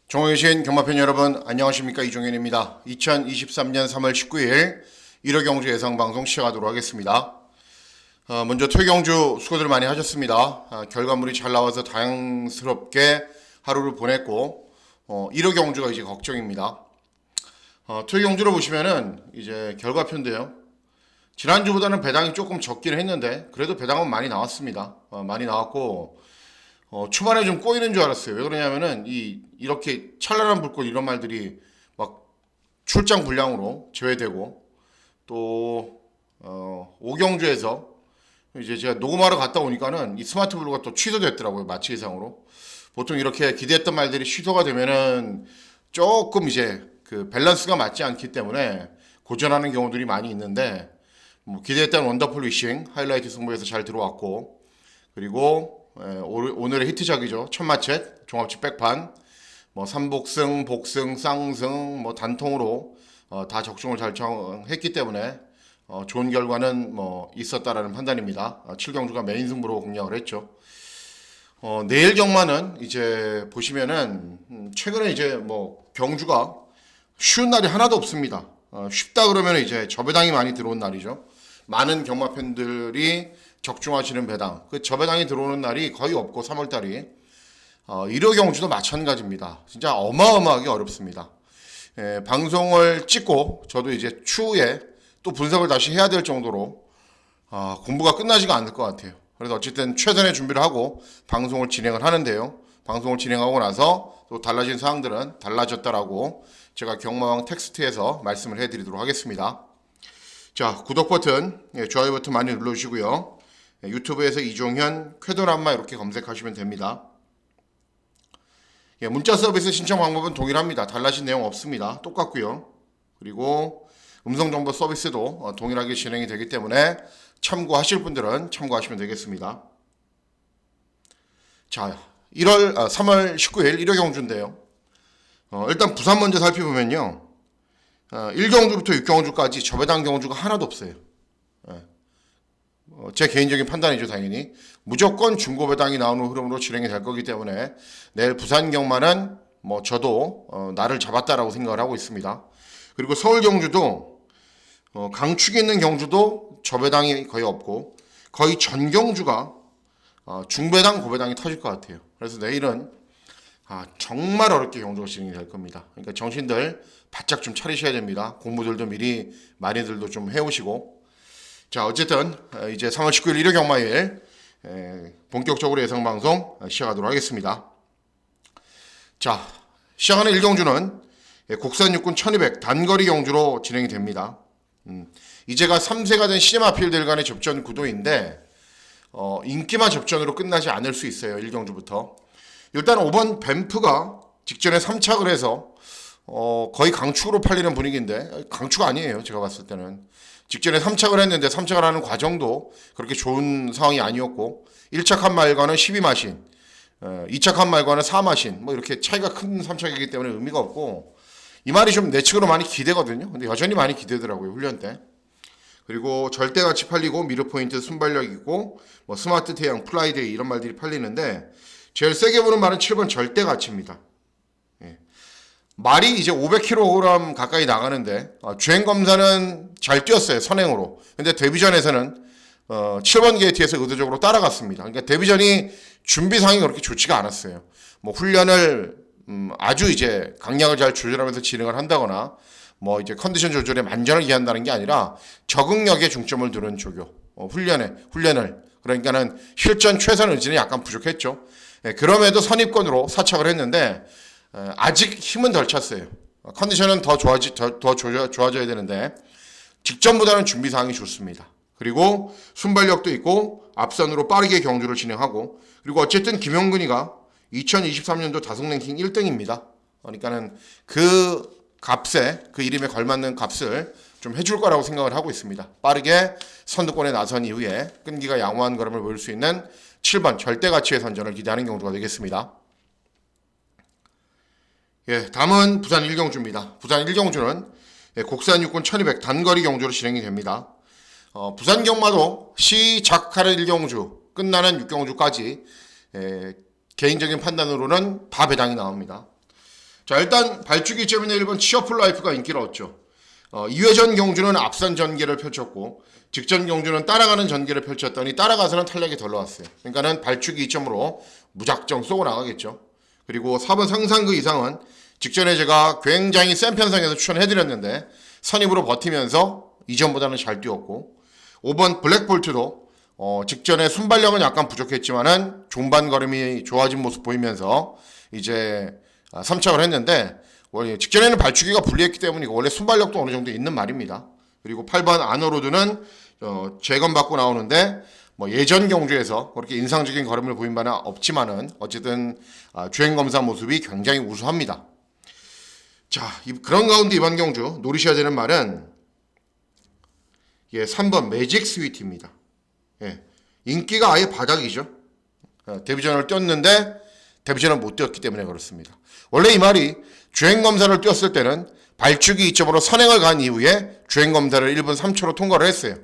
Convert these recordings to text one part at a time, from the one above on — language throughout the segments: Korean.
종호유신 경마팬 여러분 안녕하십니까, 이종현입니다. 2023년 3월 19일 1호 경주 예상방송 시작하도록 하겠습니다. 먼저 퇴경주 수고들 많이 하셨습니다. 결과물이 잘 나와서 다행스럽게 하루를 보냈고 1호 경주가 이제 걱정입니다. 퇴경주로 보시면은 이제 결과표인데요. 지난주보다는 배당이 조금 적긴 했는데 그래도 배당은 많이 나왔습니다. 많이 나왔고 초반에 좀 꼬이는 줄 알았어요. 왜 그러냐면은 이렇게 찬란한 불꽃 이런 말들이 막 출장 불량으로 제외되고 또 오경주에서 이제 제가 녹음하러 갔다 오니까는 이 스마트 블루가 또 취소됐더라고요. 마치 예상으로. 보통 이렇게 기대했던 말들이 취소가 되면은 조금 이제 그 밸런스가 맞지 않기 때문에 고전하는 경우들이 많이 있는데 뭐 기대했던 원더풀 위싱 하이라이트 승부에서 잘 들어왔고, 그리고 오늘의 히트작이죠. 천마챗 종합집 백판 뭐 삼복승, 복승, 쌍승 뭐 단통으로 다 적중을 잘 했기 때문에 좋은 결과는 뭐 있었다라는 판단입니다. 7경주가 메인 승부로 공략을 했죠. 내일 경마는 이제 보시면은 최근에 이제 뭐 경주가 쉬운 날이 하나도 없습니다. 쉽다 그러면 이제 저배당이 많이 들어온 날이죠. 많은 경마 팬들이 적중하시는 배당, 그 저배당이 들어오는 날이 거의 없고 3월달이 1호 경주도 마찬가지입니다. 진짜 어마어마하게 어렵습니다. 방송을 찍고 저도 이제 추후에 또 분석을 다시 해야 될 정도로 공부가 끝나지가 않을 것 같아요. 그래서 어쨌든 최선의 준비를 하고 방송을 진행을 하는데요. 방송을 진행하고 나서 또 달라진 사항들은 달라졌다라고 제가 경마왕 텍스트에서 말씀을 해드리도록 하겠습니다. 자, 구독 버튼, 좋아요 버튼 많이 눌러주시고요. 유튜브에서 이종현 쾌돌한마 이렇게 검색하시면 됩니다. 문자 서비스 신청 방법은 동일합니다. 달라진 내용 없습니다. 똑같고요. 그리고 음성정보 서비스도 동일하게 진행이 되기 때문에 참고하실 분들은 참고하시면 되겠습니다. 자, 3월 19일 1호 경주인데요. 일단 부산 먼저 살펴보면요. 1경주부터 6경주까지 저배당 경주가 하나도 없어요. 제 개인적인 판단이죠, 당연히. 무조건 중고배당이 나오는 흐름으로 진행이 될 거기 때문에 내일 부산 경마는 뭐 저도 날을 잡았다라고 생각을 하고 있습니다. 그리고 서울 경주도 강축에 있는 경주도 저배당이 거의 없고 거의 전 경주가 중배당, 고배당이 터질 것 같아요. 그래서 내일은 정말 어렵게 경주가 진행이 될 겁니다. 그러니까 정신들 바짝 좀 차리셔야 됩니다. 공부들도 미리 많이들도 좀 해오시고. 자, 어쨌든 이제 3월 19일 1호 경마일 본격적으로 예상방송 시작하도록 하겠습니다. 자, 시작하는 1경주는 국산 육군 1200 단거리 경주로 진행이 됩니다. 이제가 3세가 된 시네마필들 간의 접전 구도인데 인기만 접전으로 끝나지 않을 수 있어요. 1경주부터. 일단 5번 뱀프가 직전에 3착을 해서 거의 강축으로 팔리는 분위기인데 강축 아니에요. 제가 봤을 때는. 직전에 3착을 했는데 3착을 하는 과정도 그렇게 좋은 상황이 아니었고 1착 한 말과는 12마신, 2착 한 말과는 4마신 뭐 이렇게 차이가 큰 3착이기 때문에 의미가 없고, 이 말이 좀 내측으로 많이 기대거든요. 근데 여전히 많이 기대더라고요, 훈련 때. 그리고 절대같이 팔리고 미르포인트 순발력 있고 뭐 스마트 태양, 플라이데이 이런 말들이 팔리는데 제일 세게 보는 말은 7번 절대가치입니다. 말이 이제 500kg 가까이 나가는데 주행 검사는 잘 뛰었어요, 선행으로. 근데 데뷔전에서는 7번 게이트에서 의도적으로 따라갔습니다. 그러니까 데뷔전이 준비상이 그렇게 좋지가 않았어요. 뭐 훈련을 아주 이제 강약을 잘 조절하면서 진행을 한다거나 뭐 이제 컨디션 조절에 만전을 기한다는 게 아니라 적응력에 중점을 두는 조교, 훈련을 그러니까는 실전 최선 의지는 약간 부족했죠. 그럼에도 선입권으로 사착을 했는데 아직 힘은 덜 찼어요. 컨디션은 더 좋아져야 되는데 직전보다는 준비 사항이 좋습니다. 그리고 순발력도 있고 앞선으로 빠르게 경주를 진행하고, 그리고 어쨌든 김용근이가 2023년도 다성랭킹 1등입니다. 그러니까는 그 값에, 그 이름에 걸맞는 값을 좀 해줄 거라고 생각을 하고 있습니다. 빠르게 선두권에 나선 이후에 끈기가 양호한 걸음을 보일 수 있는 7번 절대가치의 선전을 기대하는 경주가 되겠습니다. 다음은 부산 1경주입니다. 부산 1경주는 국산 육군 1200 단거리 경주로 진행이 됩니다. 부산 경마도 시작하는 1경주, 끝나는 6경주까지 개인적인 판단으로는 다 배당이 나옵니다. 자, 일단 발주기 점인의 1번 치어풀 라이프가 인기를 얻죠. 2회전 경주는 앞선 전개를 펼쳤고 직전 경주는 따라가는 전개를 펼쳤더니 따라가서는 탄력이 덜 나왔어요. 그러니까는 발주기 2점으로 무작정 쏘고 나가겠죠. 그리고 4번 상상 그 이상은 직전에 제가 굉장히 센 편성에서 추천해드렸는데 선입으로 버티면서 이전보다는 잘 뛰었고 5번 블랙볼트도 직전에 순발력은 약간 부족했지만은 종반 걸음이 좋아진 모습 보이면서 이제 3착을 했는데 직전에는 발주기가 불리했기 때문이고 원래 순발력도 어느 정도 있는 말입니다. 그리고 8번 아너로드는 재검받고 나오는데 뭐 예전 경주에서 그렇게 인상적인 걸음을 보인 바는 없지만은 어쨌든 주행검사 모습이 굉장히 우수합니다. 자, 그런 가운데 이번 경주 노리셔야 되는 말은 3번 매직 스위트입니다. 인기가 아예 바닥이죠. 데뷔전을 뛰었는데 데뷔전을 못 뛰었기 때문에 그렇습니다. 원래 이 말이 주행검사를 뛰었을 때는 발주기 2점으로 선행을 간 이후에 주행검사를 1분 3초로 통과를 했어요.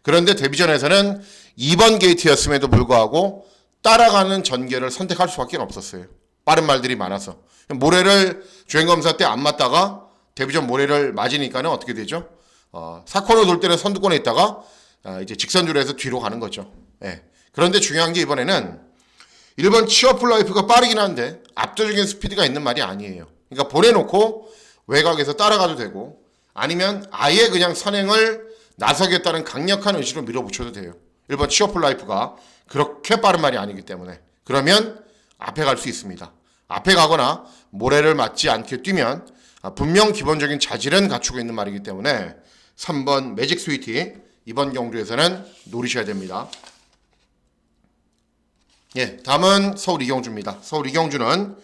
그런데 데뷔전에서는 2번 게이트였음에도 불구하고 따라가는 전개를 선택할 수밖에 없었어요. 빠른 말들이 많아서. 모래를 주행검사 때 안 맞다가 데뷔전 모래를 맞으니까는 어떻게 되죠? 4코너 돌 때는 선두권에 있다가 이제 직선주로해서 뒤로 가는 거죠. 그런데 중요한 게 이번에는 1번 치어풀 라이프가 빠르긴 한데 압도적인 스피드가 있는 말이 아니에요. 그러니까 보내놓고 외곽에서 따라가도 되고 아니면 아예 그냥 선행을 나서겠다는 강력한 의지로 밀어붙여도 돼요. 1번 치어풀 라이프가 그렇게 빠른 말이 아니기 때문에 그러면 앞에 갈 수 있습니다. 앞에 가거나 모래를 맞지 않게 뛰면 분명 기본적인 자질은 갖추고 있는 말이기 때문에 3번 매직 스위티 이번 경주에서는 노리셔야 됩니다. 다음은 서울 이경주입니다. 서울 이경주는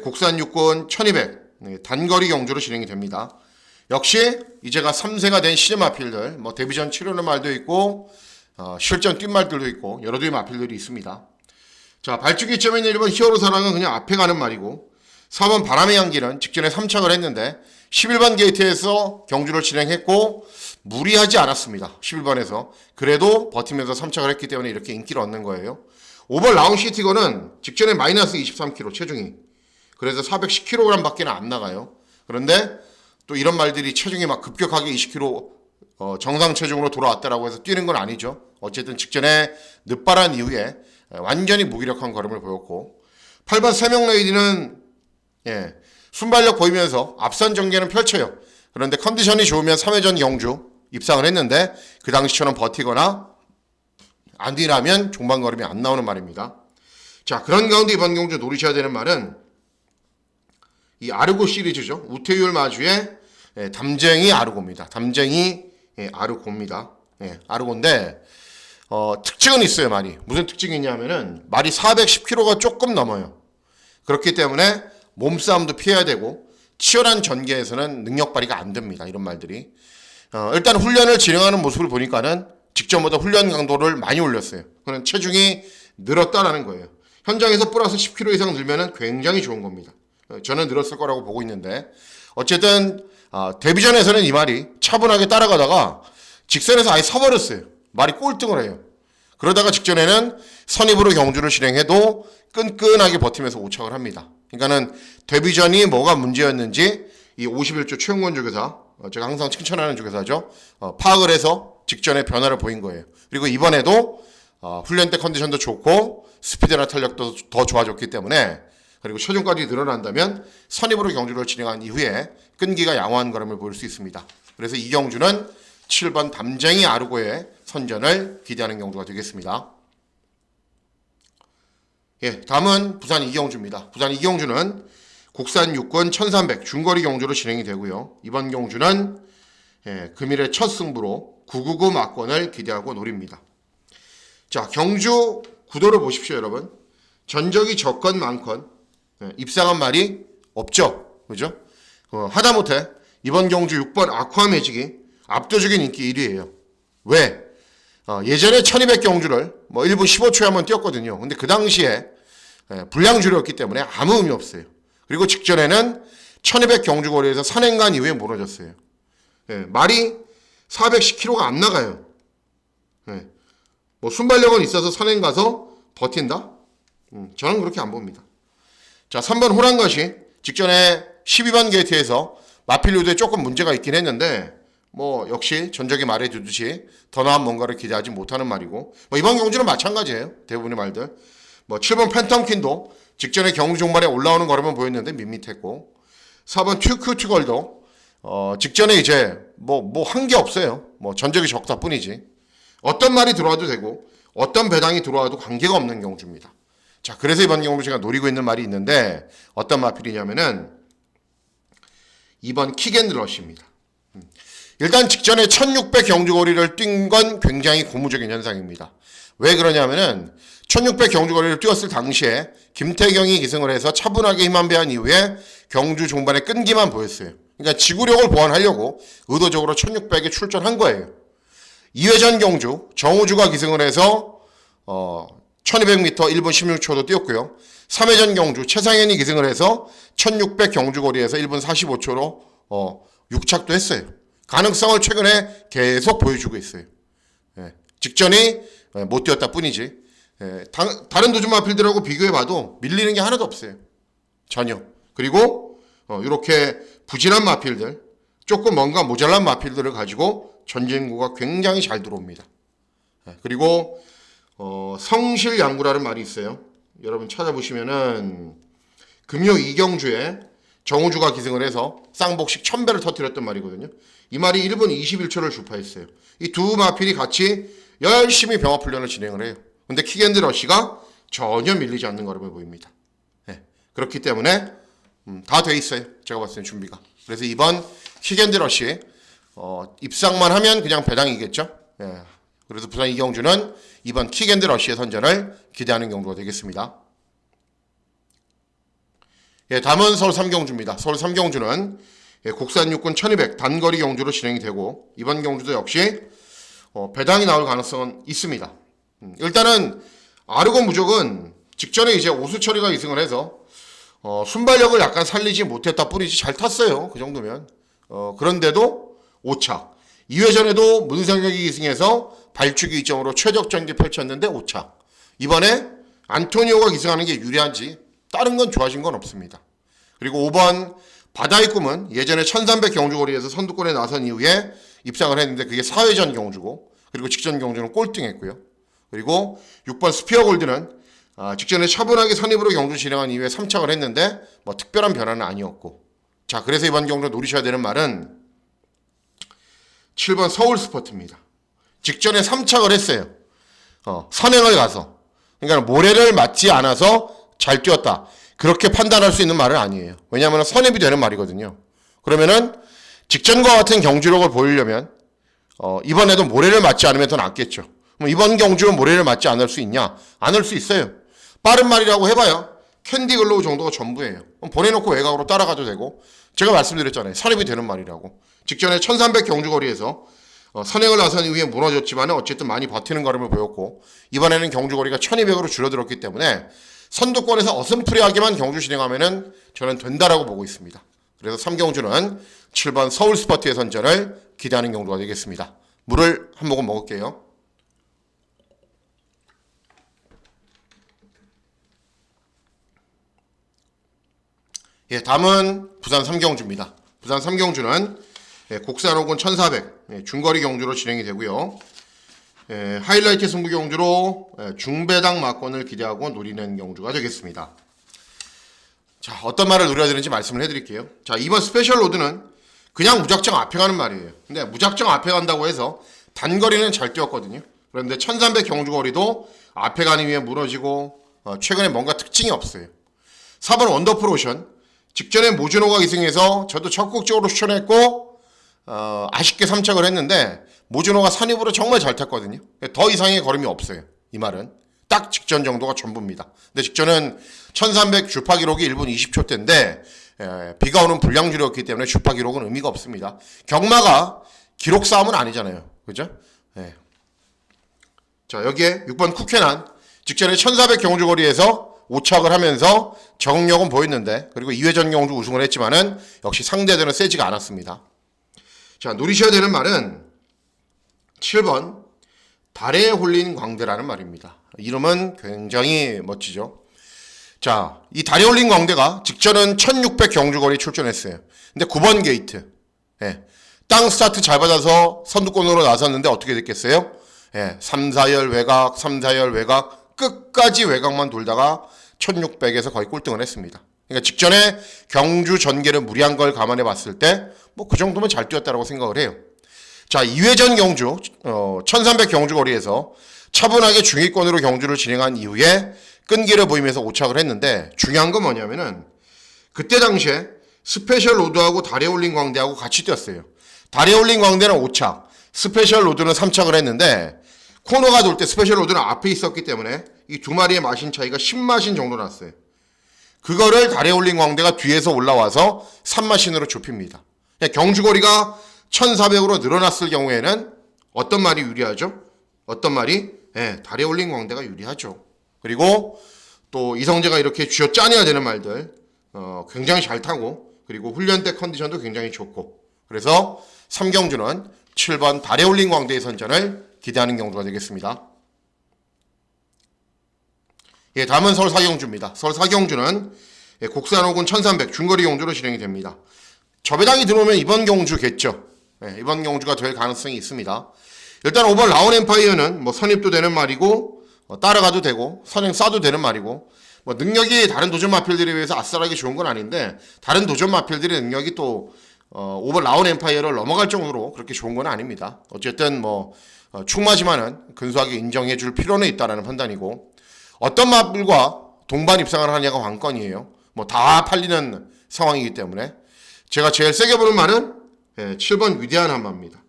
국산 육군 1200 단거리 경주로 진행이 됩니다. 역시 이제가 3세가 된 시즌 마필들, 뭐 데뷔전 치르는 말도 있고 실전 뛴 말들도 있고 여러 개의 마필들이 있습니다. 자, 발주기 점에 있는 1번 히어로 사랑은 그냥 앞에 가는 말이고 4번 바람의 향기는 직전에 3착을 했는데 11번 게이트에서 경주를 진행했고 무리하지 않았습니다. 11번에서. 그래도 버티면서 3착을 했기 때문에 이렇게 인기를 얻는 거예요. 5번 라운시티거는 직전에 마이너스 23kg 체중이. 그래서 410kg 밖에 안 나가요. 그런데 또 이런 말들이 체중이 막 급격하게 20kg 정상 체중으로 돌아왔다라고 해서 뛰는 건 아니죠. 어쨌든 직전에 늦바란 이후에 완전히 무기력한 걸음을 보였고 8번 세명레이디는 순발력 보이면서 앞선 전개는 펼쳐요. 그런데 컨디션이 좋으면 3회전 경주 입상을 했는데 그 당시처럼 버티거나 안 뒤라면 종반 걸음이 안 나오는 말입니다. 자, 그런 가운데 이번 경주 노리셔야 되는 말은 이 아르고 시리즈죠. 우태율 마주의 담쟁이 아르고입니다. 담쟁이 아르고입니다. 아르고인데 특징은 있어요. 말이 무슨 특징이 있냐면은 말이 410kg가 조금 넘어요. 그렇기 때문에 몸싸움도 피해야 되고 치열한 전개에서는 능력 발휘가 안 됩니다. 이런 말들이 일단 훈련을 진행하는 모습을 보니까는 직전보다 훈련 강도를 많이 올렸어요. 그는 체중이 늘었다라는 거예요. 현장에서 플러스 10kg 이상 늘면은 굉장히 좋은 겁니다. 저는 늘었을 거라고 보고 있는데 어쨌든 데뷔전에서는 이 말이 차분하게 따라가다가 직선에서 아예 서버렸어요. 말이 꼴등을 해요. 그러다가 직전에는 선입으로 경주를 진행해도 끈끈하게 버티면서 오착을 합니다. 그러니까는 데뷔전이 뭐가 문제였는지 이 51조 최용권 조교사, 제가 항상 칭찬하는 조교사죠. 파악을 해서 직전에 변화를 보인 거예요. 그리고 이번에도 훈련 때 컨디션도 좋고 스피드나 탄력도 더 좋아졌기 때문에 그리고 체중까지 늘어난다면 선입으로 경주를 진행한 이후에 끈기가 양호한 걸음을 보일 수 있습니다. 그래서 이 경주는 7번 담쟁이 아르고의 선전을 기대하는 경주가 되겠습니다. 다음은 부산 이경주입니다. 부산 이경주는 국산 육군 1300 중거리 경주로 진행이 되고요. 이번 경주는 금일의 첫 승부로 999 막권을 기대하고 노립니다. 자, 경주 구도를 보십시오, 여러분. 전적이 적건 많건 입상한 말이 없죠. 그죠? 하다못해 이번 경주 6번 아쿠아 매직이 압도적인 인기 1위예요. 왜? 예전에 1200 경주를 뭐 1분 15초에 한번 뛰었거든요. 근데 그 당시에 불량주였기 때문에 아무 의미 없어요. 그리고 직전에는 1200 경주거리에서 선행간 이후에 무너졌어요. 말이 410kg가 안 나가요. 뭐 순발력은 있어서 선행 가서 버틴다? 저는 그렇게 안 봅니다. 자, 3번 호랑가시 직전에 12번 게이트에서 마필 요도에 조금 문제가 있긴 했는데 뭐 역시 전적이 말해주듯이 더 나은 뭔가를 기대하지 못하는 말이고 뭐 이번 경주는 마찬가지예요. 대부분의 말들. 뭐 7번 팬텀킨도 직전에 경주 종반에 올라오는 걸음은 보였는데 밋밋했고 4번 튜큐튜걸도 직전에 이제 뭐 한 게 없어요. 뭐 전적이 적다 뿐이지. 어떤 말이 들어와도 되고 어떤 배당이 들어와도 관계가 없는 경주입니다. 자, 그래서 이번 경주 제가 노리고 있는 말이 있는데 어떤 마필이냐면은 2번 킥앤러시입니다. 일단 직전에 1600 경주거리를 뛴 건 굉장히 고무적인 현상입니다. 왜 그러냐면은 1600 경주거리를 뛰었을 당시에 김태경이 기승을 해서 차분하게 힘 한 배한 이후에 경주 종반에 끈기만 보였어요. 그러니까 지구력을 보완하려고 의도적으로 1600에 출전한 거예요. 2회전 경주 정우주가 기승을 해서 1200m 1분 16초도 뛰었고요. 3회전 경주 최상현이 기승을 해서 1600 경주거리에서 1분 45초로 6착도 했어요. 가능성을 최근에 계속 보여주고 있어요. 예, 직전이 못 뛰었다 뿐이지. 예, 다른 도전 마필들하고 비교해봐도 밀리는 게 하나도 없어요. 전혀. 그리고 이렇게 부진한 마필들, 조금 뭔가 모자란 마필들을 가지고 전진구가 굉장히 잘 들어옵니다. 예, 그리고 성실양구라는 말이 있어요. 여러분 찾아보시면은 금요 이경주에 정우주가 기승을 해서 쌍복식 1000배를 터뜨렸던 말이거든요. 이 말이 1분 21초를 주파했어요. 이 두 마필이 같이 열심히 병합 훈련을 진행을 해요. 근데 킥앤러시가 전혀 밀리지 않는 걸음을 보입니다. 네. 그렇기 때문에 다 돼 있어요. 제가 봤을 때 준비가. 그래서 이번 킥앤러시 입상만 하면 그냥 배당이겠죠. 네. 그래서 부산 이경주는 이번 킥앤러시의 선전을 기대하는 경주가 되겠습니다. 예, 다음은 서울 3경주입니다. 서울 3경주는 국산 육군 1200 단거리 경주로 진행이 되고 이번 경주도 역시 배당이 나올 가능성은 있습니다. 일단은 아르고 무적은 직전에 이제 오수철이가 이승을 해서 순발력을 약간 살리지 못했다 뿐이지 잘 탔어요. 그 정도면. 그런데도 5차. 2회전에도 문성혁이 기승해서 발주기 이점으로 최적 전기 펼쳤는데 5차. 이번에 안토니오가 기승하는 게 유리한지 다른 건 좋아진 건 없습니다. 그리고 5번 바다의 꿈은 예전에 1300 경주거리에서 선두권에 나선 이후에 입상을 했는데 그게 4회전 경주고 그리고 직전 경주는 꼴등했고요. 그리고 6번 스피어 골드는 직전에 차분하게 선입으로 경주 진행한 이후에 3착을 했는데 뭐 특별한 변화는 아니었고 자 그래서 이번 경주 노리셔야 되는 말은 7번 서울 스포트입니다. 직전에 3착을 했어요. 선행을 가서 그러니까 모래를 맞지 않아서 잘 뛰었다. 그렇게 판단할 수 있는 말은 아니에요. 왜냐하면 선입이 되는 말이거든요. 그러면은 직전과 같은 경주력을 보이려면 이번에도 모래를 맞지 않으면 더 낫겠죠. 그럼 이번 경주는 모래를 맞지 않을 수 있냐? 않을 수 있어요. 빠른 말이라고 해봐야 캔디 글로우 정도가 전부예요. 그럼 보내놓고 외곽으로 따라가도 되고 제가 말씀드렸잖아요. 선입이 되는 말이라고. 직전에 1300 경주거리에서 선행을 나선 이후에 무너졌지만 어쨌든 많이 버티는 걸음을 보였고 이번에는 경주거리가 1200으로 줄어들었기 때문에 선두권에서 어슴푸레하게만 경주 진행하면은 저는 된다라고 보고 있습니다. 그래서 3경주는 7번 서울 스포트의 선전을 기대하는 경주가 되겠습니다. 물을 한 모금 먹을게요. 예, 다음은 부산 3경주입니다. 부산 3경주는 국산 호군 1400 중거리 경주로 진행이 되고요. 하이라이트 승부 경주로 중배당 막권을 기대하고 노리는 경주가 되겠습니다. 자, 어떤 말을 노려야 되는지 말씀을 해드릴게요. 자, 이번 스페셜 로드는 그냥 무작정 앞에 가는 말이에요. 근데 무작정 앞에 간다고 해서 단거리는 잘 뛰었거든요. 그런데 1300 경주거리도 앞에 가는 위에 무너지고 최근에 뭔가 특징이 없어요. 4번 원더풀 오션 직전에 모준호가 기승해서 저도 적극적으로 추천했고 아쉽게 3착을 했는데 모준호가 선입으로 정말 잘 탔거든요. 더 이상의 걸음이 없어요. 이 말은 딱 직전 정도가 전부입니다. 근데 직전은 1300 주파 기록이 1분 20초 대인데 비가 오는 불량주력이었기 때문에 주파 기록은 의미가 없습니다. 경마가 기록 싸움은 아니잖아요. 그죠? 네. 자, 여기에 6번 쿠케난 직전에 1400 경주거리에서 5착을 하면서 적응력은 보였는데 그리고 2회전 경주 우승을 했지만은 역시 상대들은 세지가 않았습니다. 자, 노리셔야 되는 말은 7번 달에 홀린 광대라는 말입니다. 이름은 굉장히 멋지죠. 자, 이 다리올린 광대가 직전은 1600 경주거리 출전했어요. 근데 9번 게이트. 예. 땅 스타트 잘 받아서 선두권으로 나섰는데 어떻게 됐겠어요? 예. 3, 4열 외곽, 3, 4열 외곽, 끝까지 외곽만 돌다가 1600에서 거의 꼴등을 했습니다. 그러니까 직전에 경주 전개를 무리한 걸 감안해 봤을 때 뭐 그 정도면 잘 뛰었다라고 생각을 해요. 자, 2회전 경주 1300 경주 거리에서 차분하게 중위권으로 경주를 진행한 이후에 끈기를 보이면서 오착을 했는데 중요한 건 뭐냐면은 그때 당시에 스페셜 로드하고 다리올린 광대하고 같이 뛰었어요. 다리올린 광대는 5착, 스페셜 로드는 3착을 했는데 코너가 돌 때 스페셜 로드는 앞에 있었기 때문에 이 두 마리의 마신 차이가 10마신 정도 났어요. 그거를 다리올린 광대가 뒤에서 올라와서 3마신으로 좁힙니다. 경주거리가 1400으로 늘어났을 경우에는 어떤 말이 유리하죠? 어떤 말이? 네, 다리올린 광대가 유리하죠. 그리고 또 이성재가 이렇게 쥐어짜내야 되는 말들 굉장히 잘 타고 그리고 훈련 때 컨디션도 굉장히 좋고 그래서 3경주는 7번 다리올린 광대의 선전을 기대하는 경주가 되겠습니다. 예, 다음은 서울 4경주입니다. 서울 4경주는 곡산호군 1300 중거리 경주로 진행이 됩니다. 저배당이 들어오면 이번 경주겠죠. 예, 이번 경주가 될 가능성이 있습니다. 일단 5번 라온 엠파이어는 뭐 선입도 되는 말이고 따라가도 되고 선행 쏴도 되는 말이고 뭐 능력이 다른 도전 마필들에 비해서 아싸라기 좋은 건 아닌데 다른 도전 마필들의 능력이 또 5번 라온 엠파이어를 넘어갈 정도로 그렇게 좋은 건 아닙니다. 어쨌든 뭐 충마지만은 근소하게 인정해 줄 필요는 있다라는 판단이고 어떤 마필과 동반 입상을 하느냐가 관건이에요. 뭐 다 팔리는 상황이기 때문에 제가 제일 세게 보는 말은 7번 위대한 한마입니다.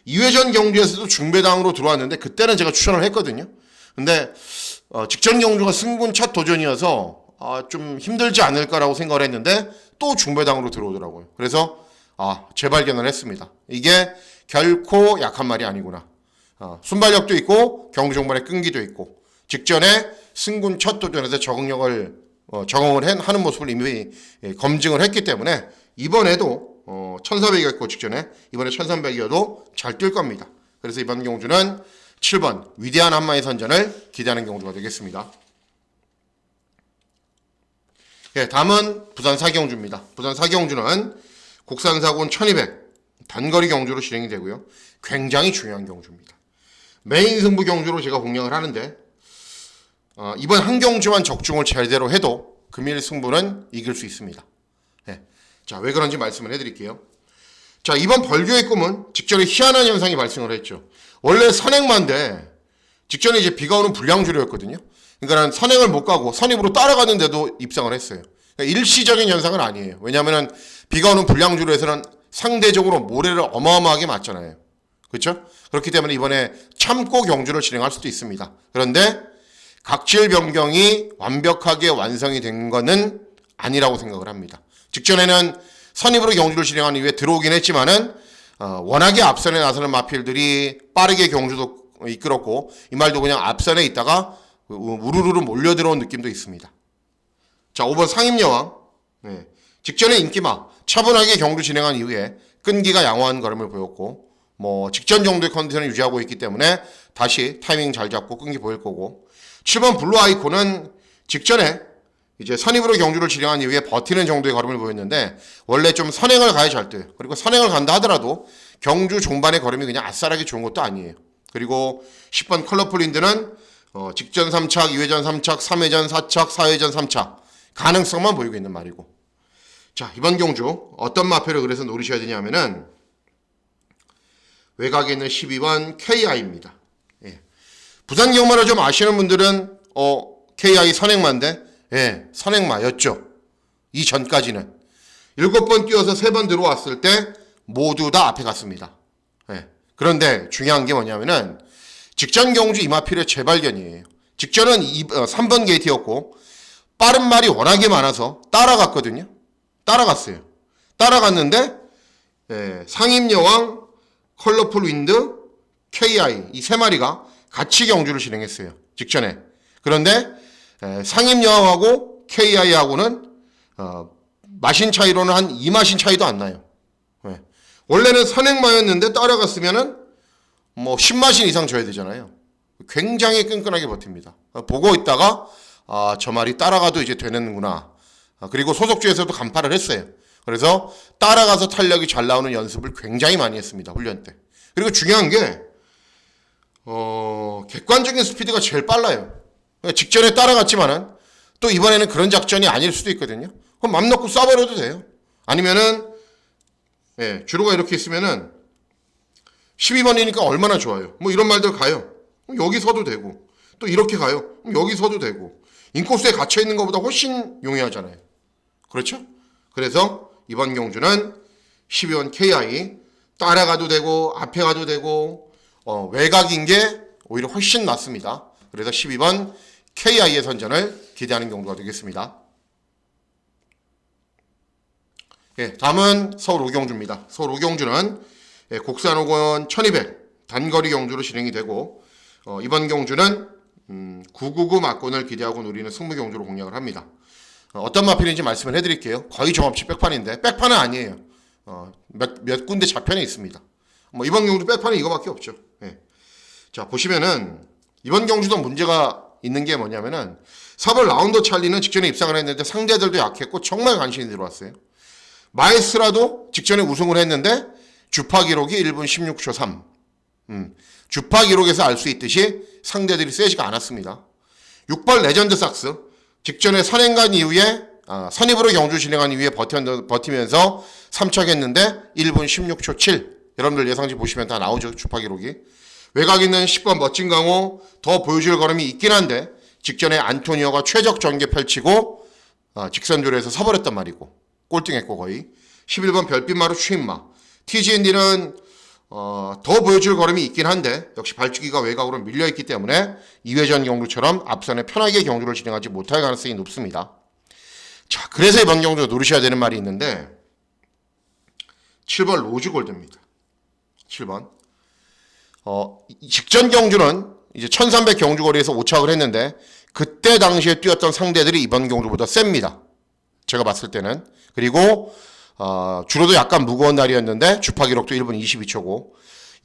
2회전 경주에서도 중배당으로 들어왔는데 그때는 제가 추천을 했거든요. 근데 직전 경주가 승군 첫 도전이어서 좀 힘들지 않을까라고 생각을 했는데 또 중배당으로 들어오더라고요. 그래서 재발견을 했습니다. 이게 결코 약한 말이 아니구나. 순발력도 있고 경주 종반의 끈기도 있고 직전에 승군 첫 도전에서 적응을 하는 모습을 이미 검증을 했기 때문에 이번에도 1400이었고 직전에 이번에 1300이어도 잘 뛸 겁니다. 그래서 이번 경주는 7번 위대한 한마의 선전을 기대하는 경주가 되겠습니다. 예, 다음은 부산 4경주입니다. 부산 4경주는 국산사군 1200 단거리 경주로 진행이 되고요. 굉장히 중요한 경주입니다. 메인 승부 경주로 제가 공략을 하는데 이번 한 경주만 적중을 제대로 해도 금일 승부는 이길 수 있습니다. 네. 자, 왜 그런지 말씀을 해드릴게요. 자, 이번 벌교의 꿈은 직전에 희한한 현상이 발생을 했죠. 원래 선행만데 직전에 이제 비가 오는 불량주로였거든요. 그러니까 선행을 못 가고 선입으로 따라가는데도 입상을 했어요. 그러니까 일시적인 현상은 아니에요. 왜냐하면 비가 오는 불량주로에서는 상대적으로 모래를 어마어마하게 맞잖아요. 그렇죠? 그렇기 때문에 이번에 참고 경주를 진행할 수도 있습니다. 그런데 각질 변경이 완벽하게 완성이 된 거는 아니라고 생각을 합니다. 직전에는 선입으로 경주를 진행한 이후에 들어오긴 했지만은 워낙에 앞선에 나서는 마필들이 빠르게 경주도 이끌었고 이 말도 그냥 앞선에 있다가 우르르 몰려들어온 느낌도 있습니다. 자, 5번 상임여왕. 네. 직전에 인기마 차분하게 경주 진행한 이후에 끈기가 양호한 걸음을 보였고 뭐 직전 정도의 컨디션을 유지하고 있기 때문에 다시 타이밍 잘 잡고 끈기 보일 거고 7번 블루 아이콘은 직전에 이제 선입으로 경주를 진행한 이후에 버티는 정도의 걸음을 보였는데 원래 좀 선행을 가야 잘 돼요. 그리고 선행을 간다 하더라도 경주 종반의 걸음이 그냥 아싸라기 좋은 것도 아니에요. 그리고 10번 컬러풀 윈드는 직전 3착, 2회전 3착, 3회전 4착, 4회전 3착 가능성만 보이고 있는 말이고 자, 이번 경주 어떤 마표를 그래서 노리셔야 되냐면은 외곽에 있는 12번 KI입니다. 예. 부산 경마를 좀 아시는 분들은 KI 선행마인데 예, 선행마였죠. 이전까지는 7번 뛰어서 3번 들어왔을 때 모두 다 앞에 갔습니다. 예. 그런데 중요한 게 뭐냐면은 직전 경주 이마필의 재발견이에요. 직전은 3번 게이트였고 빠른 말이 워낙에 많아서 따라갔거든요. 따라갔어요. 따라갔는데 예, 상임여왕, 컬러풀 윈드, KI 이 세 마리가 같이 경주를 진행했어요. 직전에. 그런데 상임여왕하고 KI하고는 마신 차이로는 한 2마신 차이도 안 나요. 예. 원래는 선행마였는데 따라갔으면은 뭐 10마신 이상 줘야 되잖아요. 굉장히 끈끈하게 버팁니다. 보고 있다가 저 말이 따라가도 이제 되는구나. 그리고 소속주에서도 간파를 했어요. 그래서 따라가서 탄력이 잘 나오는 연습을 굉장히 많이 했습니다. 훈련 때. 그리고 중요한 게 객관적인 스피드가 제일 빨라요. 직전에 따라갔지만은 또 이번에는 그런 작전이 아닐 수도 있거든요. 그럼 맘 놓고 쏴버려도 돼요. 아니면은 주로가 이렇게 있으면은 12번이니까 얼마나 좋아요. 뭐 이런 말들 가요. 여기 서도 되고 또 이렇게 가요. 여기 서도 되고 인코스에 갇혀 있는 것보다 훨씬 용이하잖아요. 그렇죠? 그래서 이번 경주는 12번 KI 따라가도 되고 앞에 가도 되고 외곽인 게 오히려 훨씬 낫습니다. 그래서 12번 KI의 선전을 기대하는 경주가 되겠습니다. 다음은 서울 오경주입니다. 서울 오경주는 곡산호건 1200 단거리 경주로 진행이 되고 이번 경주는 999 막권을 기대하고 노리는 승부 경주로 공략을 합니다. 어떤 마필인지 말씀을 해드릴게요. 거의 종합식 백판인데 백판은 아니에요. 몇 군데 좌편에 있습니다. 뭐 이번 경주 백판은 이거밖에 없죠. 자 보시면은 이번 경주도 문제가 있는 게 뭐냐면은 4번 라운더 찰리는 직전에 입상을 했는데 상대들도 약했고 정말 간신히 들어왔어요. 마에스라도 직전에 우승을 했는데 주파 기록이 1분 16초 3. 주파 기록에서 알 수 있듯이 상대들이 세지가 않았습니다. 6번 레전드 삭스 직전에 선행간 이후에 선입으로 경주 진행한 이후에 버티면서 3착했는데 1분 16초 7. 여러분들 예상지 보시면 다 나오죠. 주파 기록이. 외곽 있는 10번 멋진 강호 더 보여줄 걸음이 있긴 한데 직전에 안토니오가 최적 전개 펼치고 직선조리에서 서버렸단 말이고 꼴등했고 거의 11번 별빛마루 추임마 TGND는 더 보여줄 걸음이 있긴 한데 역시 발주기가 외곽으로 밀려있기 때문에 2회전 경주처럼 앞선에 편하게 경주를 진행하지 못할 가능성이 높습니다. 자, 그래서 이번 경주 노리셔야 되는 말이 있는데 7번 로즈골드입니다. 7번 직전 경주는 이제 1300 경주거리에서 오착을 했는데 그때 당시에 뛰었던 상대들이 이번 경주보다 셉니다. 제가 봤을 때는. 그리고 주로도 약간 무거운 날이었는데 주파 기록도 1분 22초고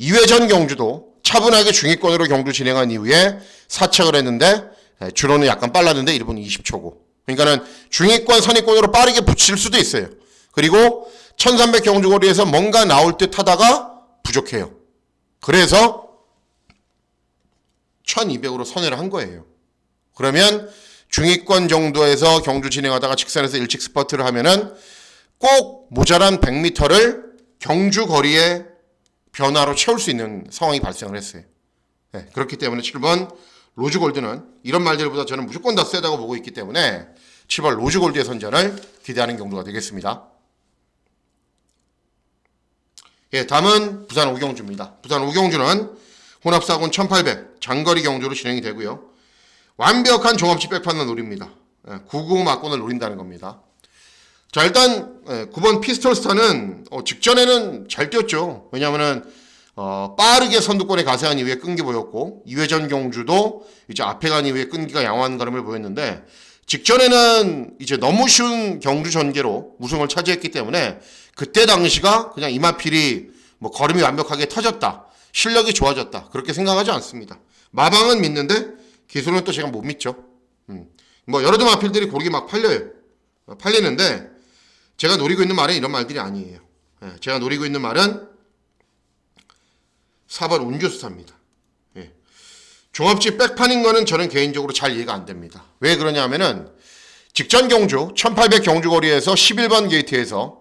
2회전 경주도 차분하게 중위권으로 경주 진행한 이후에 사착을 했는데 주로는 약간 빨랐는데 1분 20초고 그러니까는 중위권 선위권으로 빠르게 붙일 수도 있어요. 그리고 1300 경주거리에서 뭔가 나올 듯 하다가 부족해요. 그래서 1200으로 선회를 한 거예요. 그러면 중위권 정도에서 경주 진행하다가 직선에서 일찍 스퍼트를 하면은 꼭 모자란 100m를 경주 거리의 변화로 채울 수 있는 상황이 발생을 했어요. 그렇기 때문에 7번 로즈골드는 이런 말들보다 저는 무조건 더 세다고 보고 있기 때문에 7번 로즈골드의 선전을 기대하는 경주가 되겠습니다. 다음은 부산 오경주입니다. 부산 오경주는 혼합사군 1800 장거리 경주로 진행이 되고요. 완벽한 종합식 백판을 노립니다. 999 막권을 노린다는 겁니다. 자 일단 9번 피스톨스타는 직전에는 잘 뛰었죠. 왜냐하면은 빠르게 선두권에 가세한 이후에 끈기 보였고 2회전 경주도 이제 앞에 간 이후에 끈기가 양호한 걸음을 보였는데 직전에는 이제 너무 쉬운 경주 전개로 우승을 차지했기 때문에 그때 당시가 그냥 이마필이 뭐 걸음이 완벽하게 터졌다. 실력이 좋아졌다. 그렇게 생각하지 않습니다. 마방은 믿는데 기술은 또 제가 못 믿죠. 뭐 여러 마필들이 고르게 막 팔려요. 팔리는데 제가 노리고 있는 말은 이런 말들이 아니에요. 제가 노리고 있는 말은 4번 운주스타입니다. 종합집 백판인 거는 저는 개인적으로 잘 이해가 안 됩니다. 왜 그러냐 하면은 직전 경주 1800 경주거리에서 11번 게이트에서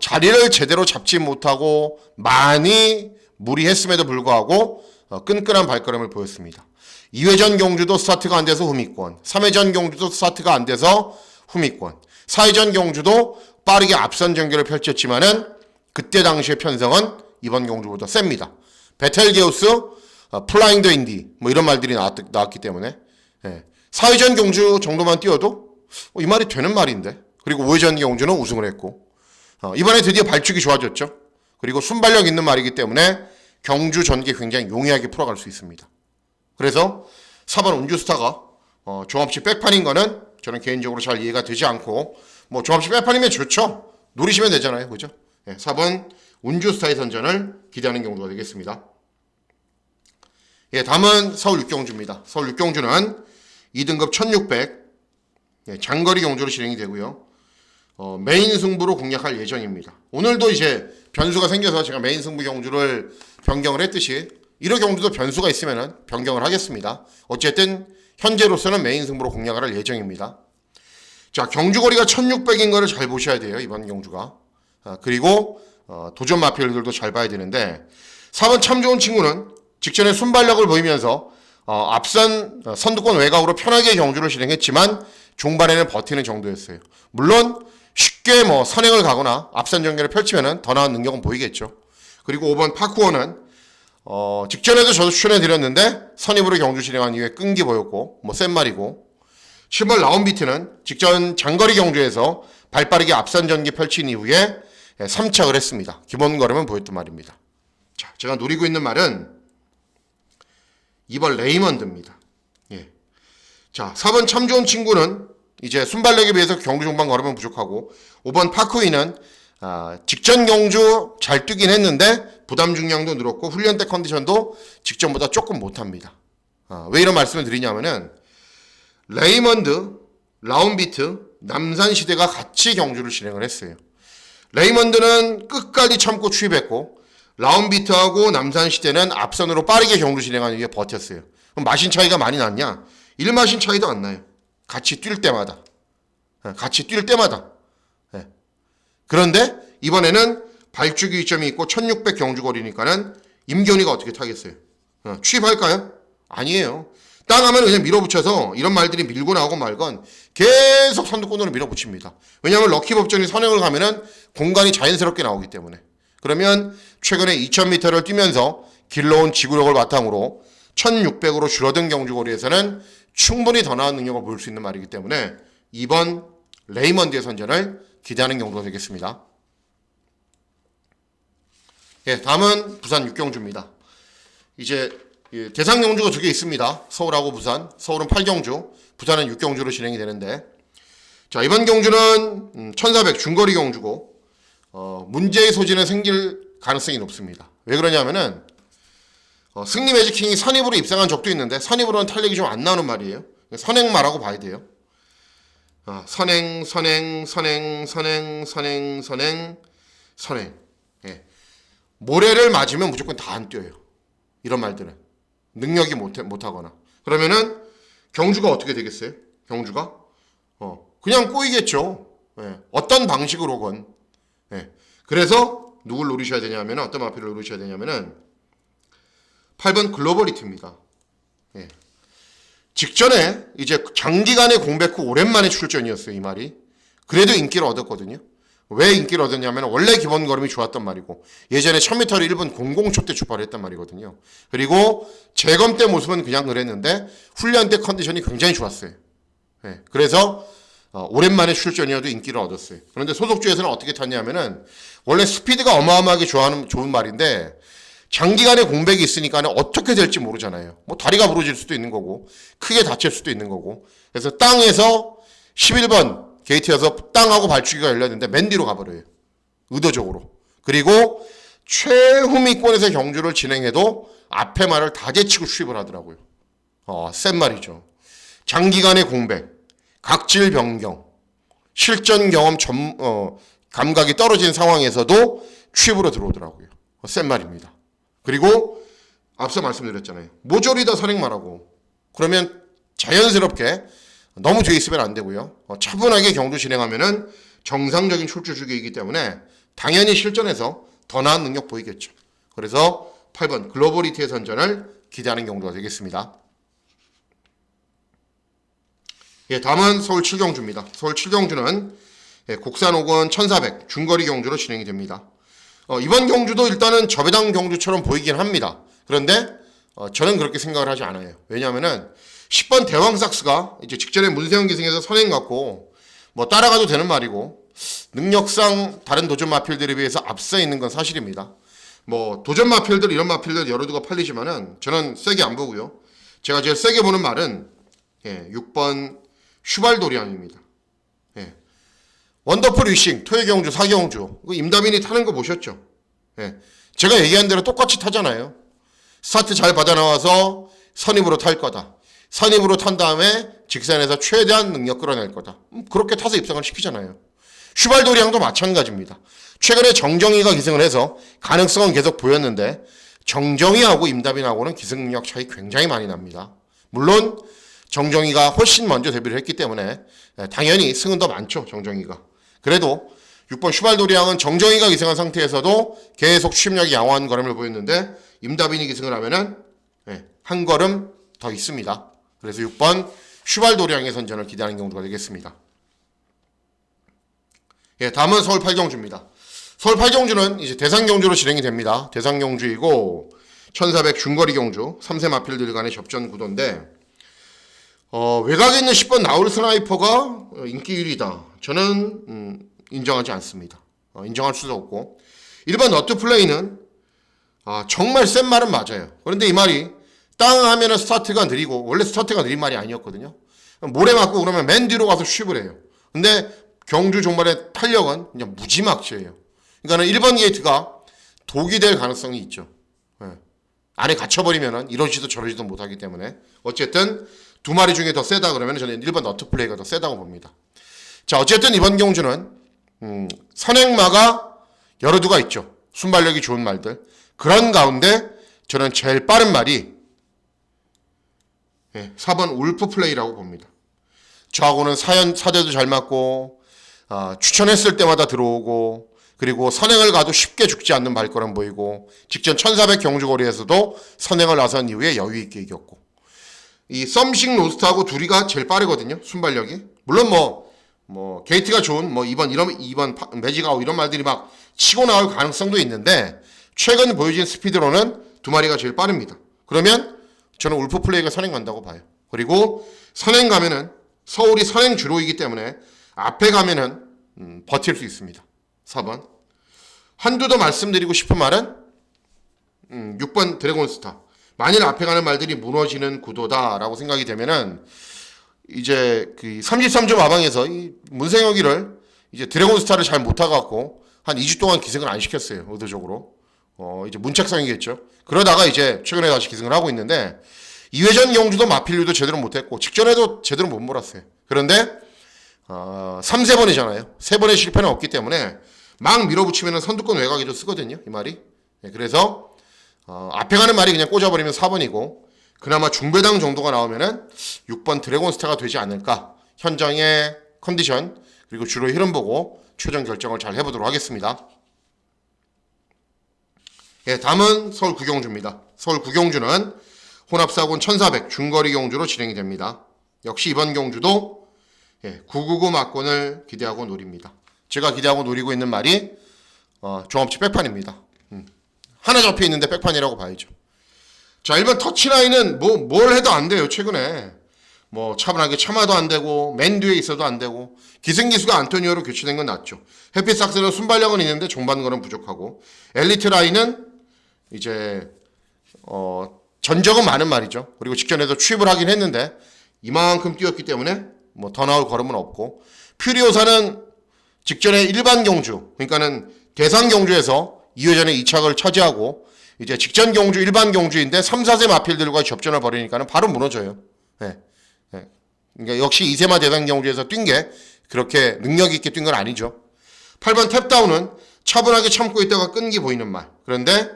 자리를 제대로 잡지 못하고 많이 무리했음에도 불구하고 끈끈한 발걸음을 보였습니다. 2회전 경주도 스타트가 안 돼서 후미권, 3회전 경주도 스타트가 안 돼서 후미권, 4회전 경주도 빠르게 앞선 전개를 펼쳤지만은 그때 당시의 편성은 이번 경주보다 셉니다. 베텔게우스, 플라잉 더 인디 뭐 이런 말들이 나왔기 때문에 4회전 경주 정도만 뛰어도 이 말이 되는 말인데 그리고 5회전 경주는 우승을 했고 이번에 드디어 발축이 좋아졌죠. 그리고 순발력 있는 말이기 때문에 경주 전개 굉장히 용이하게 풀어갈 수 있습니다. 그래서 4번 운주스타가 종합식 백판인 거는 저는 개인적으로 잘 이해가 되지 않고 뭐 종합식 백판이면 좋죠. 노리시면 되잖아요. 그죠? 4번 운주스타의 선전을 기대하는 경우가 되겠습니다. 다음은 서울 육경주입니다. 서울 육경주는 2등급 1600 장거리 경주로 진행이 되고요. 메인 승부로 공략할 예정입니다. 오늘도 이제 변수가 생겨서 제가 메인 승부 경주를 변경을 했듯이 1호 경주도 변수가 있으면 변경을 하겠습니다. 어쨌든 현재로서는 메인 승부로 공략을 할 예정입니다. 자, 경주거리가 1600인 거를 잘 보셔야 돼요. 이번 경주가. 그리고 도전 마필들도 잘 봐야 되는데 4번 참 좋은 친구는 직전에 순발력을 보이면서 앞선 선두권 외곽으로 편하게 경주를 진행했지만 중반에는 버티는 정도였어요. 물론 쉽게 선행을 가거나 앞선 전개를 펼치면 더 나은 능력은 보이겠죠. 그리고 5번 파쿠어는 직전에도 저도 추천해 드렸는데 선입으로 경주 진행한 이후에 끈기 보였고 센 말이고 7번 라운비트는 직전 장거리 경주에서 발빠르게 앞선 전개 펼친 이후에 3착을 했습니다. 기본 걸음은 보였던 말입니다. 자, 제가 노리고 있는 말은 2번 레이먼드입니다. 자, 4번 참 좋은 친구는 이제 순발력에 비해서 경주 종반 걸음은 부족하고 5번 파쿠이는 직전 경주 잘 뛰긴 했는데 부담 중량도 늘었고 훈련 때 컨디션도 직전보다 조금 못합니다. 왜 이런 말씀을 드리냐면은 레이먼드, 라운비트, 남산시대가 같이 경주를 진행을 했어요. 레이먼드는 끝까지 참고 추입했고 라운비트하고 남산시대는 앞선으로 빠르게 경주 진행하는 이후에 버텼어요. 그럼 마신 차이가 많이 났냐? 1마신 차이도 안 나요. 같이 뛸 때마다. 그런데 이번에는 발주기 위점이 있고 1600 경주거리니까는 임견이가 어떻게 타겠어요? 취입할까요? 아니에요. 땅 하면 그냥 밀어붙여서 이런 말들이 밀고 나오고 말건 계속 선두권으로 밀어붙입니다. 왜냐하면 럭키법전이 선행을 가면은 공간이 자연스럽게 나오기 때문에. 그러면 최근에 2000m를 뛰면서 길러온 지구력을 바탕으로 1600으로 줄어든 경주거리에서는 충분히 더 나은 능력을 보일 수 있는 말이기 때문에 2번 레이먼드의 선전을 기대하는 경주가 되겠습니다. 다음은 부산 6경주입니다. 이제 대상 경주가 2개 있습니다. 서울하고 부산. 서울은 8경주, 부산은 6경주로 진행이 되는데 자, 이번 경주는 1400 중거리 경주고 문제의 소지는 생길 가능성이 높습니다. 왜 그러냐면은 승리 매직킹이 선입으로 입상한 적도 있는데 선입으로는 탄력이 좀 안 나오는 말이에요. 선행마라고 봐야 돼요. 선행. 모래를 맞으면 무조건 다 안 뛰어요. 이런 말들은. 능력이 못하거나. 그러면은 경주가 어떻게 되겠어요? 경주가? 그냥 꼬이겠죠. 어떤 방식으로건. 그래서 누굴 노리셔야 되냐면 어떤 마필을 노리셔야 되냐면은 8번 글로벌리티입니다. 직전에 이제 장기간의 공백 후 오랜만에 출전이었어요. 이 말이. 그래도 인기를 얻었거든요. 왜 인기를 얻었냐면 원래 기본 걸음이 좋았단 말이고 예전에 1000m를 1분 00초 때 출발을 했단 말이거든요. 그리고 재검 때 모습은 그냥 그랬는데 훈련 때 컨디션이 굉장히 좋았어요. 그래서 오랜만에 출전이어도 인기를 얻었어요. 그런데 소속주에서는 어떻게 탔냐면은 원래 스피드가 어마어마하게 좋은 말인데 장기간의 공백이 있으니까 어떻게 될지 모르잖아요. 다리가 부러질 수도 있는 거고 크게 다칠 수도 있는 거고 그래서 땅에서 11번 게이트여서 땅하고 발주기가 열렸는데 맨 뒤로 가버려요. 의도적으로. 그리고 최후미권에서 경주를 진행해도 앞에 말을 다 제치고 추입을 하더라고요. 센 말이죠. 장기간의 공백, 각질 변경, 실전 경험 감각이 떨어진 상황에서도 추입으로 들어오더라고요. 센 말입니다. 그리고 앞서 말씀드렸잖아요. 모조리 다 선행마라고. 그러면 자연스럽게 너무 뒤에 있으면 안 되고요. 차분하게 경주 진행하면은 정상적인 출주 주기이기 때문에 당연히 실전에서 더 나은 능력 보이겠죠. 그래서 8번 글로벌리티의 선전을 기대하는 경주가 되겠습니다. 다음은 서울 7경주입니다. 서울 7경주는 곡산 5권 1400 중거리 경주로 진행이 됩니다. 이번 경주도 일단은 저배당 경주처럼 보이긴 합니다. 그런데 저는 그렇게 생각을 하지 않아요. 왜냐하면은 10번 대왕삭스가 이제 직전에 문세영 기승에서 선행 갖고 따라가도 되는 말이고 능력상 다른 도전 마필들에 비해서 앞서 있는 건 사실입니다. 도전 마필들 이런 마필들 여러 두가 팔리지만은 저는 세게 안 보고요. 제가 제일 세게 보는 말은 6번 슈발도리안입니다. 원더풀 위싱 토요 경주 4경주 임다민이 타는 거 보셨죠? 제가 얘기한 대로 똑같이 타잖아요. 스타트 잘 받아 나와서 선입으로 탈 거다. 선입으로 탄 다음에 직선에서 최대한 능력 끌어낼 거다. 그렇게 타서 입상을 시키잖아요. 슈발도리앙도 마찬가지입니다. 최근에 정정희가 기승을 해서 가능성은 계속 보였는데 정정희하고 임다빈하고는 기승 능력 차이 굉장히 많이 납니다. 물론 정정희가 훨씬 먼저 데뷔를 했기 때문에 당연히 승은 더 많죠. 정정희가. 그래도 6번 슈발도리앙은 정정희가 기승한 상태에서도 계속 추임력이 양호한 걸음을 보였는데 임다빈이 기승을 하면은 한 걸음 더 있습니다. 그래서 6번 슈발도리앙의 선전을 기대하는 경우가 되겠습니다. 다음은 서울 8경주입니다. 서울 8경주는 이제 대상경주로 진행이 됩니다. 대상경주이고 1400 중거리 경주 3세 마필들 간의 접전 구도인데 외곽에 있는 10번 나울 스나이퍼가 인기 1위다. 저는 인정하지 않습니다. 인정할 수도 없고 1번 너트 플레이는 정말 센 말은 맞아요. 그런데 이 말이 땅 하면은 스타트가 느리고 원래 스타트가 느린 말이 아니었거든요. 모래 맞고 그러면 맨 뒤로 가서 쉽을 해요. 근데 경주 종말의 탄력은 그냥 무지막지예요. 그러니까 1번 게이트가 독이 될 가능성이 있죠. 안에 갇혀버리면 이러지도 저러지도 못하기 때문에 어쨌든 두 마리 중에 더 세다 그러면 저는 1번 너트 플레이가 더 세다고 봅니다. 자, 어쨌든 이번 경주는 선행마가 여러 두가 있죠. 순발력이 좋은 말들. 그런 가운데 저는 제일 빠른 말이 4번 울프 플레이라고 봅니다. 저하고는 사대도 잘 맞고 추천했을 때마다 들어오고 그리고 선행을 가도 쉽게 죽지 않는 발걸음 보이고 직전 1400 경주거리에서도 선행을 나선 이후에 여유 있게 이겼고 이 썸식 로스트하고 둘이가 제일 빠르거든요. 순발력이. 물론 뭐 게이트가 좋은 2번 매직아웃 이런 말들이 막 치고 나올 가능성도 있는데 최근 보여진 스피드로는 두 마리가 제일 빠릅니다. 그러면 저는 울프 플레이가 선행 간다고 봐요. 그리고 선행 가면은 서울이 선행 주로이기 때문에 앞에 가면은 버틸 수 있습니다. 4번. 한두 더 말씀드리고 싶은 말은 6번 드래곤스타. 만일 앞에 가는 말들이 무너지는 구도다라고 생각이 되면은 이제 그 33점 마방에서 이 문생혁이를 이제 드래곤스타를 잘 못 타갖고 한 2주 동안 기승을 안 시켰어요. 의도적으로. 이제 문책성이겠죠. 그러다가 이제 최근에 다시 기승을 하고 있는데 2회전 경주도 마필류도 제대로 못했고 직전에도 제대로 못 몰았어요. 그런데 3, 4번이잖아요. 3번의 실패는 없기 때문에 막 밀어붙이면 선두권 외곽에도 쓰거든요. 이 말이. 그래서 앞에 가는 말이 그냥 꽂아버리면 4번이고 그나마 중배당 정도가 나오면은 6번 드래곤스타가 되지 않을까. 현장의 컨디션 그리고 주로의 흐름 보고 최종 결정을 잘 해보도록 하겠습니다. 다음은 서울 9경주입니다. 서울 9경주는 혼합사군 1400 중거리 경주로 진행이 됩니다. 역시 이번 경주도 999 막권을 기대하고 노립니다. 제가 기대하고 노리고 있는 말이 종합치 백판입니다. 하나 잡혀 있는데 백판이라고 봐야죠. 자, 1번 터치라인은 뭘 해도 안 돼요. 최근에 차분하게 참아도 안 되고 맨 뒤에 있어도 안 되고 기승기수가 안토니오로 교체된 건 낫죠. 햇빛 삭스는 순발력은 있는데 종반거는 부족하고 엘리트 라인은 이제 전적은 많은 말이죠. 그리고 직전에도 취입을 하긴 했는데 이만큼 뛰었기 때문에 더 나올 걸음은 없고 퓨리오사는 직전에 일반 경주 그러니까는 대상 경주에서 2회전에 2착을 차지하고 이제 직전 경주 일반 경주인데 3, 4세 마필들과 접전을 벌이니까는 바로 무너져요. 그러니까 역시 2세마 대상 경주에서 뛴 게 그렇게 능력 있게 뛴 건 아니죠. 8번 탭다운은 차분하게 참고 있다가 끈기 보이는 말. 그런데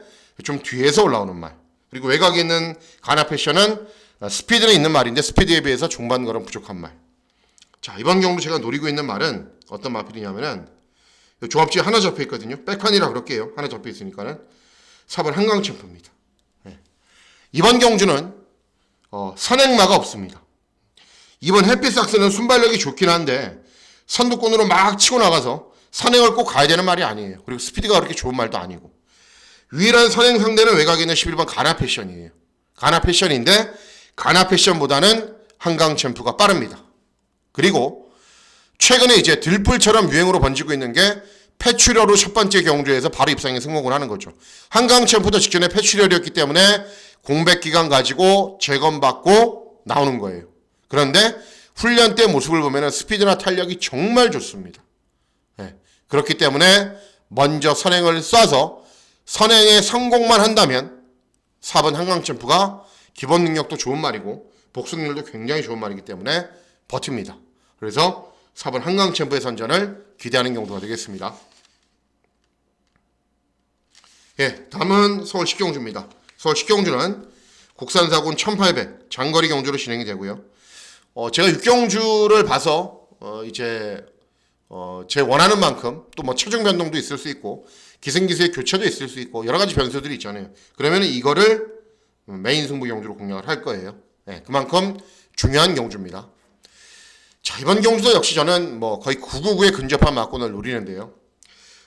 좀 뒤에서 올라오는 말. 그리고 외곽에 있는 가나 패션은 스피드는 있는 말인데 스피드에 비해서 중반 걸음 부족한 말. 자, 이번 경주 제가 노리고 있는 말은 어떤 마필이냐면은 조합지에 하나 접혀 있거든요. 백판이라 그럴게요. 하나 접혀 있으니까는 4번 한강 챔프입니다. 이번 경주는 선행마가 없습니다. 이번 햇빛삭스는 순발력이 좋긴 한데 선두권으로 막 치고 나가서 선행을 꼭 가야 되는 말이 아니에요. 그리고 스피드가 그렇게 좋은 말도 아니고 유일한 선행 상대는 외곽에 있는 11번 가나 패션이에요. 가나 패션인데 가나 패션보다는 한강 챔프가 빠릅니다. 그리고 최근에 이제 들불처럼 유행으로 번지고 있는 게 패출혈로 첫 번째 경주에서 바로 입상에 승복을 하는 거죠. 한강 챔프도 직전에 패출혈이었기 때문에 공백 기간 가지고 재검받고 나오는 거예요. 그런데 훈련 때 모습을 보면 스피드나 탄력이 정말 좋습니다. 그렇기 때문에 먼저 선행을 쏴서 선행에 성공만 한다면 4번 한강 챔프가 기본 능력도 좋은 말이고 복승률도 굉장히 좋은 말이기 때문에 버팁니다. 그래서 4번 한강 챔프의 선전을 기대하는 경우가 되겠습니다. 예, 다음은 서울 식경주입니다. 서울 식경주는 국산사군 1800 장거리 경주로 진행이 되고요. 제가 육경주를 봐서 제 원하는 만큼 또 뭐 체중 변동도 있을 수 있고 기승기수의 교체도 있을 수 있고 여러 가지 변수들이 있잖아요. 그러면 이거를 메인 승부 경주로 공략을 할 거예요. 네, 그만큼 중요한 경주입니다. 자, 이번 경주도 역시 저는 뭐 거의 999에 근접한 막권을 노리는데요.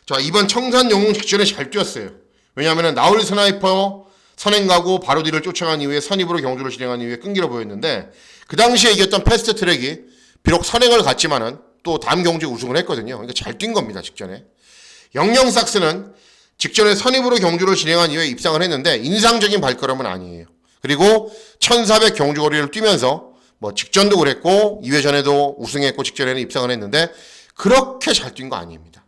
자, 이번 청산 영웅 직전에 잘 뛰었어요. 왜냐하면 나올 스나이퍼 선행가고 바로 뒤를 쫓아간 이후에 선입으로 경주를 진행한 이후에 끈기를 보였는데 그 당시에 이겼던 패스트 트랙이 비록 선행을 갔지만은 또 다음 경주에 우승을 했거든요. 그러니까 잘 뛴 겁니다. 직전에. 영영삭스는 직전에 선입으로 경주를 진행한 이후에 입상을 했는데 인상적인 발걸음은 아니에요. 그리고 1400 경주거리를 뛰면서 뭐 직전도 그랬고 2회전에도 우승했고 직전에는 입상을 했는데 그렇게 잘 뛴 거 아닙니다.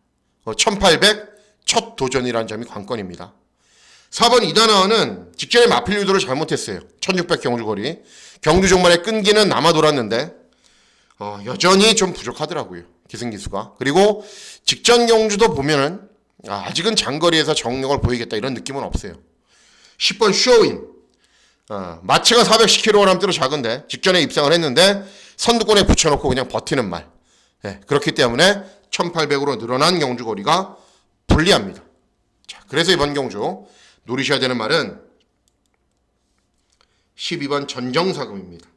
1800 첫 도전이라는 점이 관건입니다. 4번 이다나는 직전에 마필 유도를 잘못했어요. 1600 경주거리. 경주 종말에 끈기는 남아 돌았는데 여전히 좀 부족하더라고요. 기승기수가. 그리고 직전 경주도 보면은 아직은 장거리에서 정력을 보이겠다 이런 느낌은 없어요. 10번 쇼인. 마체가 410kg대로 작은데 직전에 입상을 했는데 선두권에 붙여놓고 그냥 버티는 말. 네, 그렇기 때문에 1800으로 늘어난 경주거리가 불리합니다. 자, 그래서 이번 경주 노리셔야 되는 말은 12번 전정사금입니다.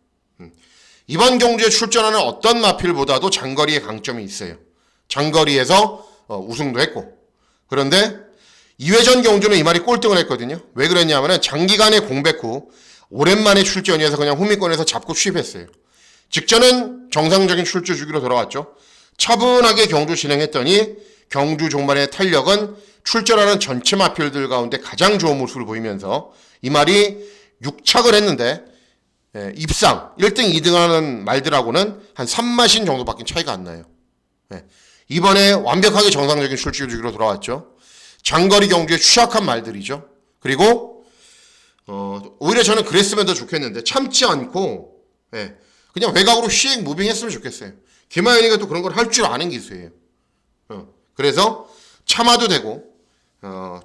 이번 경주에 출전하는 어떤 마필보다도 장거리의 강점이 있어요. 장거리에서 우승도 했고 그런데 2회전 경주는 이 말이 꼴등을 했거든요. 왜 그랬냐면 장기간의 공백 후 오랜만에 출전이어서 그냥 후미권에서 잡고 취입했어요. 직전은 정상적인 출주 주기로 돌아왔죠. 차분하게 경주 진행했더니 경주 종반의 탄력은 출전하는 전체 마필들 가운데 가장 좋은 모습을 보이면서 이 말이 6착을 했는데 입상 1등, 2등 하는 말들하고는 한 3마신 정도밖에 차이가 안 나요. 이번에 완벽하게 정상적인 출주 주기로 돌아왔죠. 장거리 경주에 취약한 말들이죠. 그리고 오히려 저는 그랬으면 더 좋겠는데 참지 않고 그냥 외곽으로 휙 무빙했으면 좋겠어요. 김하연이가 또 그런 걸 할 줄 아는 기수예요. 그래서 참아도 되고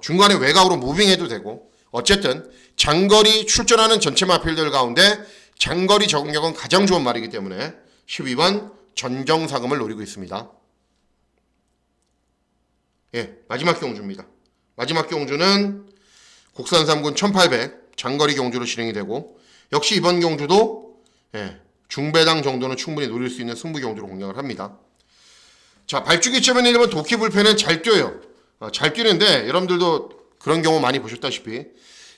중간에 외곽으로 무빙해도 되고 어쨌든 장거리 출전하는 전체 마필들 가운데 장거리 적응력은 가장 좋은 말이기 때문에 12번 전정사금을 노리고 있습니다. 예, 마지막 경주입니다. 마지막 경주는 국산 3군 1800 장거리 경주로 진행이 되고 역시 이번 경주도 중배당 정도는 충분히 노릴 수 있는 승부 경주로 공략을 합니다. 자, 발주기 점에는 1번 도끼불패는 잘 뛰어요. 잘 뛰는데 여러분들도 그런 경우 많이 보셨다시피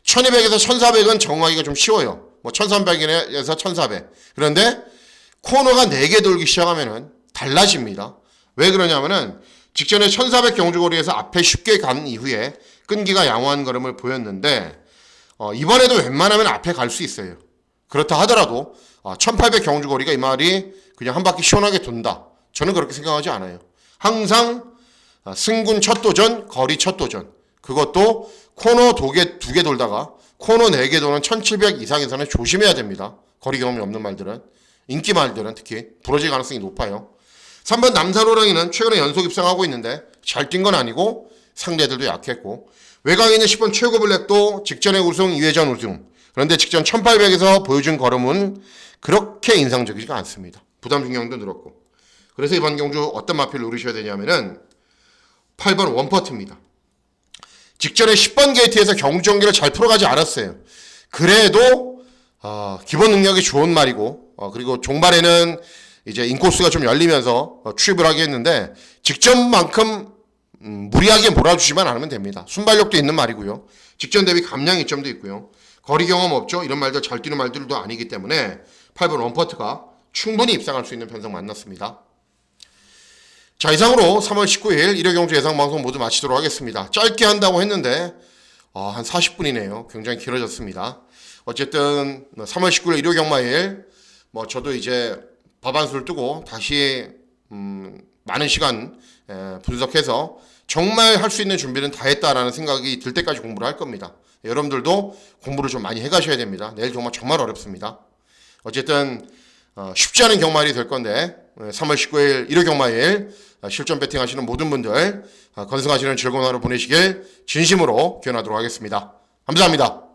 1200에서 1400은 정하기가 좀 쉬워요. 뭐 1300에서 1400. 그런데 코너가 4개 돌기 시작하면은 달라집니다. 왜 그러냐면은 직전에 1400 경주거리에서 앞에 쉽게 간 이후에 끈기가 양호한 걸음을 보였는데 이번에도 웬만하면 앞에 갈 수 있어요. 그렇다 하더라도 1800 경주거리가 이 말이 그냥 한 바퀴 시원하게 돈다. 저는 그렇게 생각하지 않아요. 항상 승군 첫 도전, 거리 첫 도전. 그것도 코너 2개 돌다가 코너 4개 도는 1700 이상에서는 조심해야 됩니다. 거리 경험이 없는 말들은. 인기 말들은 특히 부러질 가능성이 높아요. 3번 남산호랑이는 최근에 연속 입상하고 있는데 잘 뛴 건 아니고 상대들도 약했고 외곽에 있는 10번 최고 블랙도 직전에 우승, 2회전 우승. 그런데 직전 1800에서 보여준 걸음은 그렇게 인상적이지가 않습니다. 부담 중량도 늘었고. 그래서 이번 경주 어떤 마필을 노리셔야 되냐면은 8번 원퍼트입니다. 직전에 10번 게이트에서 경주 전개를 잘 풀어가지 않았어요. 그래도 기본 능력이 좋은 말이고 그리고 종반에는 이제 인코스가 좀 열리면서 추입을 하게 했는데 직전만큼 무리하게 몰아주지만 않으면 됩니다. 순발력도 있는 말이고요. 직전 대비 감량 이점도 있고요. 거리 경험 없죠. 이런 말들 잘 뛰는 말들도 아니기 때문에 8번 원퍼트가 충분히 입상할 수 있는 편성 만났습니다. 자, 이상으로 3월 19일 1회 경주 예상방송 모두 마치도록 하겠습니다. 짧게 한다고 했는데 한 40분이네요. 굉장히 길어졌습니다. 어쨌든 3월 19일 1회 경마일 저도 이제 밥 한 술 뜨고 다시 많은 시간 분석해서 정말 할 수 있는 준비는 다 했다라는 생각이 들 때까지 공부를 할 겁니다. 여러분들도 공부를 좀 많이 해가셔야 됩니다. 내일 정말 어렵습니다. 어쨌든 쉽지 않은 경마일이 될 건데 3월 19일 1호 경마일 실전 배팅 하시는 모든 분들 건승하시는 즐거운 하루 보내시길 진심으로 기원하도록 하겠습니다. 감사합니다.